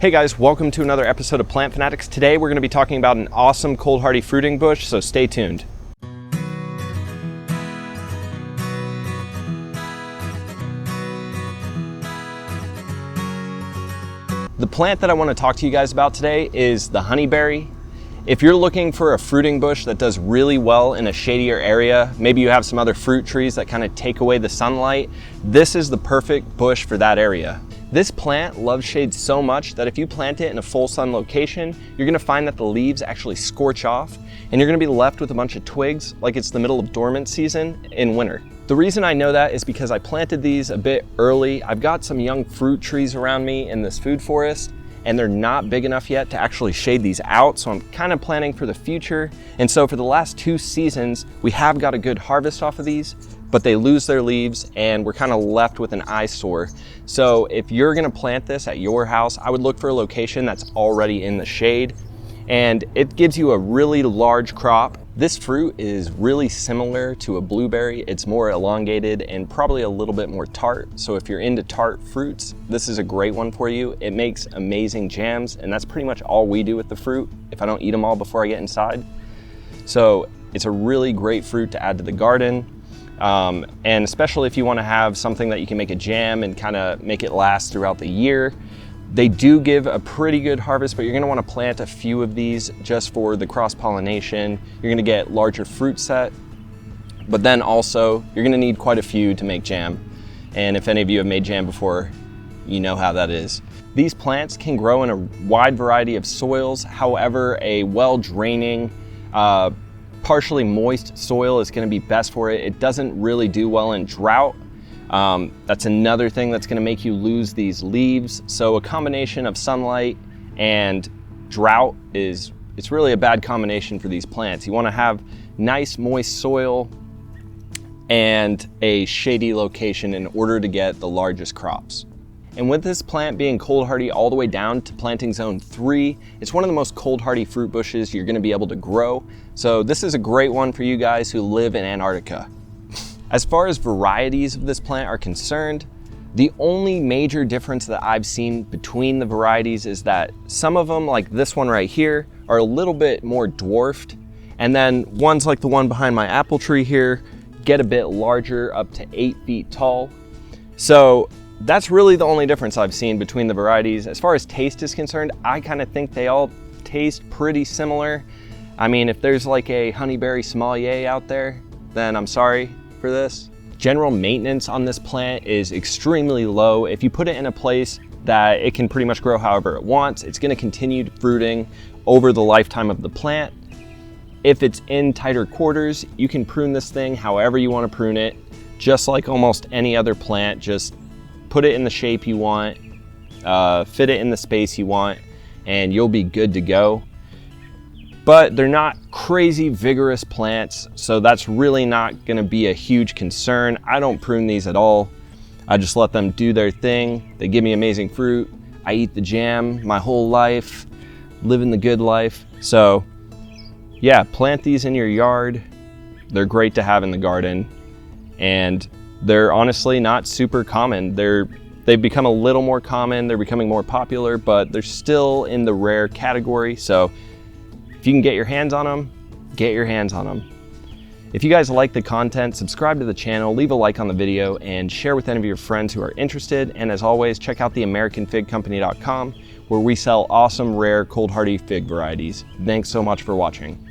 Hey guys, welcome to another episode of Plant Fanatics. Today we're going to be talking about an awesome cold hardy fruiting bush, so stay tuned. The plant that I want to talk to you guys about today is the honeyberry. If you're looking for a fruiting bush that does really well in a shadier area, maybe you have some other fruit trees that kind of take away the sunlight, this is the perfect bush for that area. This plant loves shade so much that if you plant it in a full sun location, you're gonna find that the leaves actually scorch off and you're gonna be left with a bunch of twigs like it's the middle of dormant season in winter. The reason I know that is because I planted these a bit early. I've got some young fruit trees around me in this food forest and they're not big enough yet to actually shade these out, so I'm kind of planning for the future. And so for the last 2 seasons, we have got a good harvest off of these, but they lose their leaves and we're kind of left with an eyesore. So if you're gonna plant this at your house, I would look for a location that's already in the shade, and it gives you a really large crop. This fruit is really similar to a blueberry. It's more elongated and probably a little bit more tart. So if you're into tart fruits, this is a great one for you. It makes amazing jams, and that's pretty much all we do with the fruit if I don't eat them all before I get inside. So it's a really great fruit to add to the garden. And especially if you want to have something that you can make a jam and kind of make it last throughout the year. They do give a pretty good harvest, but you're going to want to plant a few of these just for the cross-pollination. You're going to get larger fruit set, but then also you're going to need quite a few to make jam. And if any of you have made jam before, you know how that is. These plants can grow in a wide variety of soils. However, a well-draining, partially moist soil is going to be best for it. It doesn't really do well in drought. That's another thing that's going to make you lose these leaves. So a combination of sunlight and drought it's really a bad combination for these plants. You want to have nice moist soil and a shady location in order to get the largest crops. And with this plant being cold hardy all the way down to planting zone 3, it's one of the most cold hardy fruit bushes you're going to be able to grow. So this is a great one for you guys who live in Antarctica. As far as varieties of this plant are concerned, the only major difference that I've seen between the varieties is that some of them, like this one right here, are a little bit more dwarfed. And then ones like the one behind my apple tree here get a bit larger, up to 8 feet tall. So that's really the only difference I've seen between the varieties. As far as taste is concerned, I kind of think they all taste pretty similar. I mean, if there's like a honeyberry sommelier out there, then I'm sorry for this. General maintenance on this plant is extremely low. If you put it in a place that it can pretty much grow however it wants, it's going to continue fruiting over the lifetime of the plant. If it's in tighter quarters, you can prune this thing however you want to prune it, just like almost any other plant. Just put it in the shape you want, fit it in the space you want, and you'll be good to go. But they're not crazy vigorous plants, so that's really not gonna be a huge concern. I don't prune these at all. I just let them do their thing. They give me amazing fruit. I eat the jam my whole life, living the good life. So yeah, plant these in your yard. They're great to have in the garden, and they're honestly not super common. They've become a little more common. They're becoming more popular, but they're still in the rare category. So if you can get your hands on them, get your hands on them. If you guys like the content, subscribe to the channel, leave a like on the video, and share with any of your friends who are interested. And as always, check out the AmericanFigCompany.com, where we sell awesome, rare, cold hardy fig varieties. Thanks so much for watching.